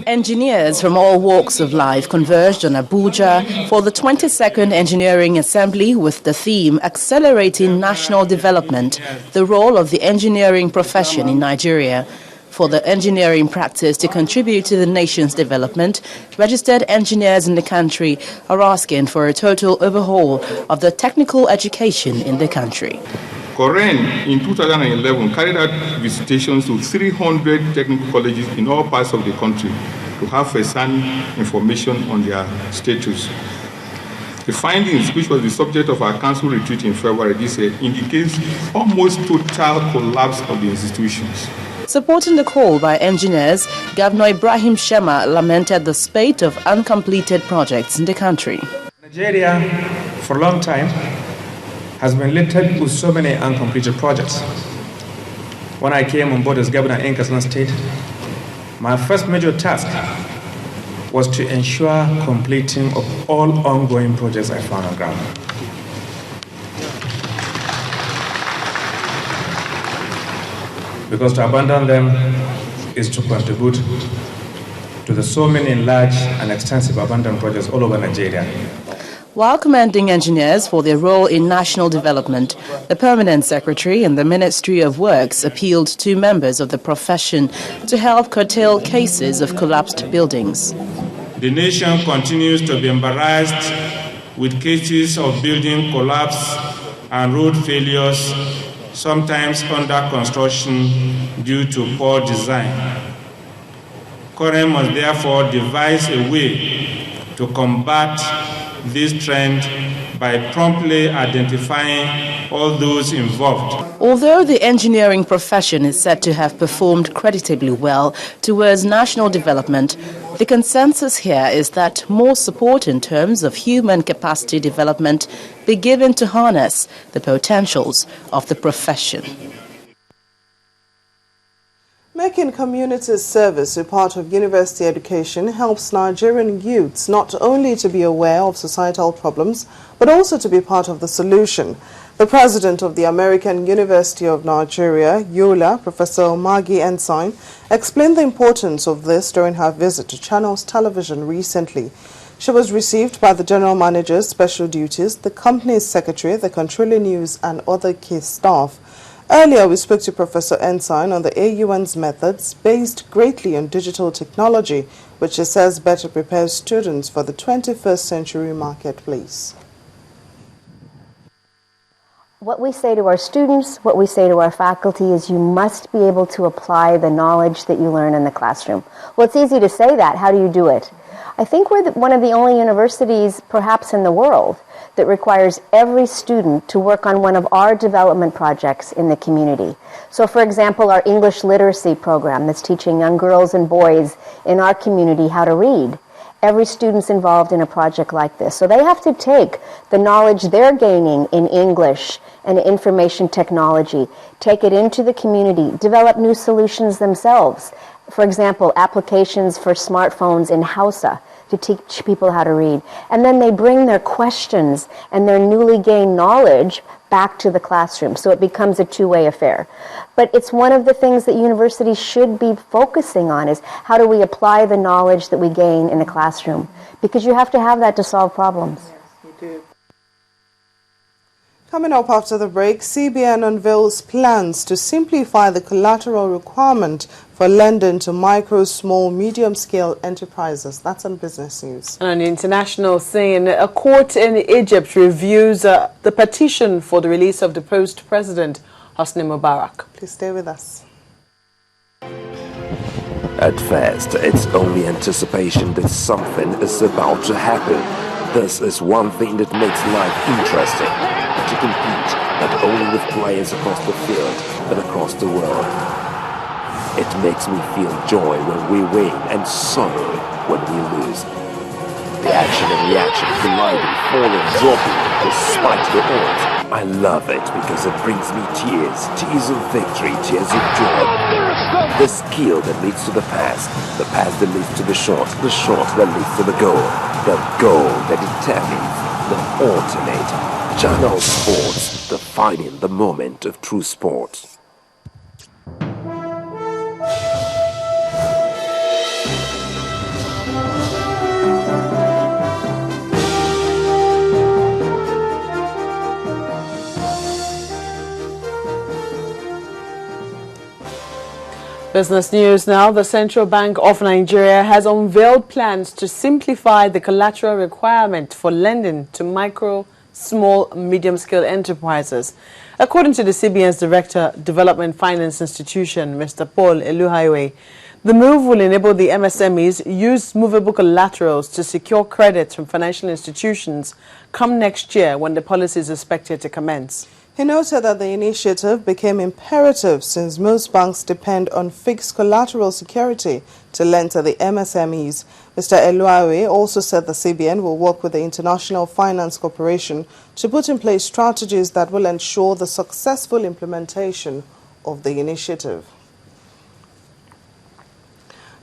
Engineers from all walks of life converged on Abuja for the 22nd Engineering Assembly with the theme Accelerating National Development, the Role of the Engineering Profession in Nigeria. For the engineering practice to contribute to the nation's development, registered engineers in the country are asking for a total overhaul of the technical education in the country. COREN in 2011 carried out visitations to 300 technical colleges in all parts of the country to have first-hand information on their status. The findings, which was the subject of our council retreat in February this year, indicates almost total collapse of the institutions. Supporting the call by engineers, Governor Ibrahim Shema lamented the spate of uncompleted projects in the country. Nigeria, for a long time, has been littered with so many uncompleted projects. When I came on board as governor in Katsina State, my first major task was to ensure completing of all ongoing projects I found on ground. Because to abandon them is to contribute to the so many large and extensive abandoned projects all over Nigeria. While commending engineers for their role in national development, the Permanent Secretary in the Ministry of Works appealed to members of the profession to help curtail cases of collapsed buildings. The nation continues to be embarrassed with cases of building collapse and road failures, sometimes under construction due to poor design. COREN must therefore devise a way to combat this trend by promptly identifying all those involved. Although the engineering profession is said to have performed creditably well towards national development, the consensus here is that more support in terms of human capacity development be given to harness the potentials of the profession. Making community service a part of university education helps Nigerian youths not only to be aware of societal problems, but also to be part of the solution. The president of the American University of Nigeria, Yola, Professor Maggie Ensign, explained the importance of this during her visit to Channels Television recently. She was received by the General Manager's Special Duties, the company's secretary, the controlling news, and other key staff. Earlier, we spoke to Professor Ensign on the AUN's methods based greatly on digital technology, which she says better prepares students for the 21st century marketplace. What we say to our students, what we say to our faculty is you must be able to apply the knowledge that you learn in the classroom. Well, it's easy to say that. How do you do it? I think we're one of the only universities, perhaps in the world, that requires every student to work on one of our development projects in the community. So, for example, our English literacy program that's teaching young girls and boys in our community how to read. Every student's involved in a project like this. So they have to take the knowledge they're gaining in English and information technology, take it into the community, develop new solutions themselves. For example, applications for smartphones in Hausa to teach people how to read. And then they bring their questions and their newly gained knowledge back to the classroom. So it becomes a two-way affair. But it's one of the things that universities should be focusing on is how do we apply the knowledge that we gain in the classroom? Because you have to have that to solve problems. Yes, you do. Coming up after the break, CBN unveils plans to simplify the collateral requirement for lending to micro, small, medium-scale enterprises. That's on Business News. And on the international scene, a court in Egypt reviews the petition for the release of deposed President Hosni Mubarak. Please stay with us. At first, it's only anticipation that something is about to happen. This is one thing that makes life interesting. To compete not only with players across the field, but across the world. It makes me feel joy when we win and sorrow when we lose. The action and reaction, colliding, falling, dropping, despite the odds. I love it because it brings me tears. Tears of victory, tears of joy. The skill that leads to the pass that leads to the shot that leads to the goal that determines the ultimate. Channel Sports, defining the moment of true sports. Business news now. The Central Bank of Nigeria has unveiled plans to simplify the collateral requirement for lending to micro, small, medium-scale enterprises. According to the CBN's Director, Development Finance Institution, Mr. Paul Eluhiwe, the move will enable the MSMEs use movable collaterals to secure credit from financial institutions come next year when the policy is expected to commence. He noted that the initiative became imperative since most banks depend on fixed collateral security to lend to the MSMEs. Mr. Eluhiwe also said the CBN will work with the International Finance Corporation to put in place strategies that will ensure the successful implementation of the initiative.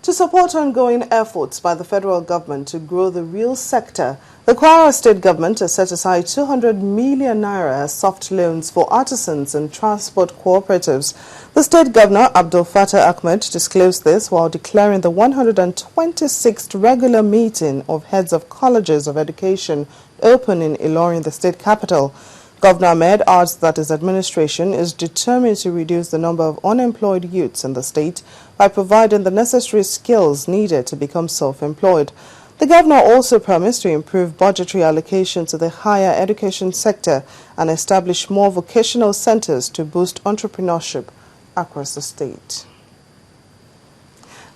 To support ongoing efforts by the federal government to grow the real sector, the Kwara State government has set aside 200 million naira as soft loans for artisans and transport cooperatives. The state governor, Abdul Fattah Ahmed, disclosed this while declaring the 126th regular meeting of heads of colleges of education open in Ilorin, the state capital. Governor Ahmed adds that his administration is determined to reduce the number of unemployed youths in the state by providing the necessary skills needed to become self-employed. The governor also promised to improve budgetary allocation to the higher education sector and establish more vocational centers to boost entrepreneurship across the state.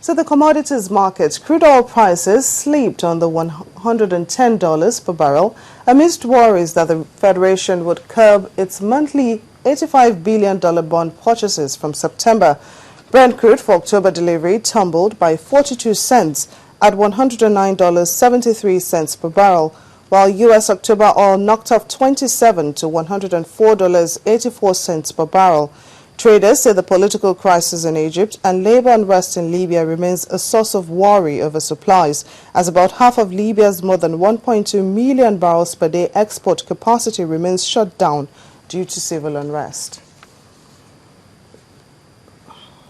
So the commodities market, crude oil prices slipped on the $110 per barrel amidst worries that the Federation would curb its monthly $85 billion bond purchases from September. Brent crude for October delivery tumbled by 42 cents at $109.73 per barrel, while U.S. October oil knocked off 27 to $104.84 per barrel. Traders say the political crisis in Egypt and labor unrest in Libya remains a source of worry over supplies, as about half of Libya's more than 1.2 million barrels per day export capacity remains shut down due to civil unrest.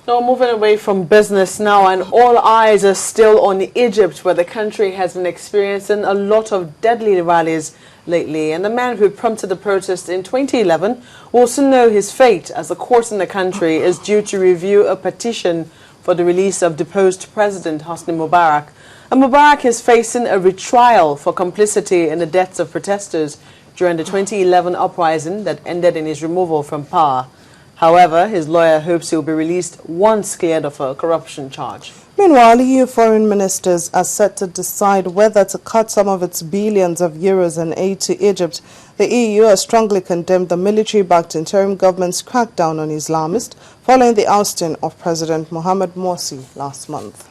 Now, moving away from business now, and all eyes are still on Egypt, where the country has been experiencing a lot of deadly rallies lately. And the man who prompted the protest in 2011 will soon know his fate, as the court in the country is due to review a petition for the release of deposed President Hosni Mubarak. And Mubarak is facing a retrial for complicity in the deaths of protesters during the 2011 uprising that ended in his removal from power. However, his lawyer hopes he will be released once cleared of a corruption charge. Meanwhile, EU foreign ministers are set to decide whether to cut some of its billions of euros in aid to Egypt. The EU has strongly condemned the military-backed interim government's crackdown on Islamists following the ousting of President Mohamed Morsi last month.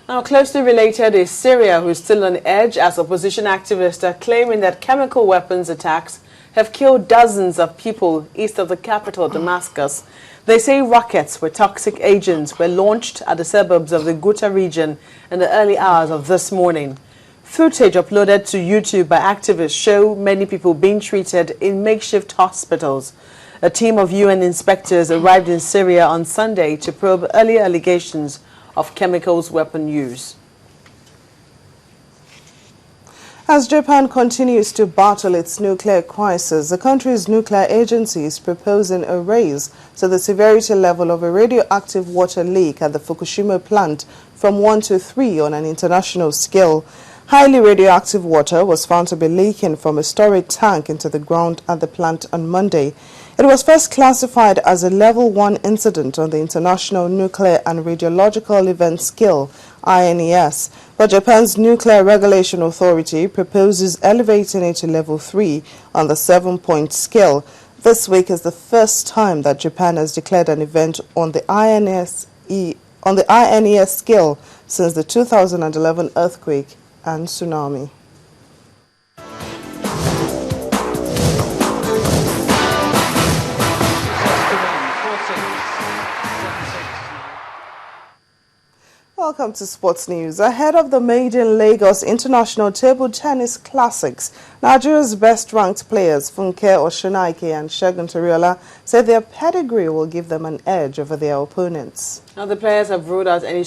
Now, closely related is Syria, who is still on edge as opposition activists are claiming that chemical weapons attacks have killed dozens of people east of the capital, Damascus. They say rockets with toxic agents were launched at the suburbs of the Ghouta region in the early hours of this morning. Footage uploaded to YouTube by activists show many people being treated in makeshift hospitals. A team of UN inspectors arrived in Syria on Sunday to probe earlier allegations of chemicals weapon use. As Japan continues to battle its nuclear crisis, the country's nuclear agency is proposing a raise to the severity level of a radioactive water leak at the Fukushima plant from 1 to 3 on an international scale. Highly radioactive water was found to be leaking from a storage tank into the ground at the plant on Monday. It was first classified as a Level 1 incident on the International Nuclear and Radiological Event Scale, INES, but Japan's Nuclear Regulation Authority proposes elevating it to Level 3 on the 7-point scale. This week is the first time that Japan has declared an event on the INES scale since the 2011 earthquake and tsunami. Welcome to Sports News. Ahead of the maiden Lagos International Table Tennis Classics, Nigeria's best-ranked players Funke Oshonaike and Segun Toriola said their pedigree will give them an edge over their opponents. Now, the players have ruled out any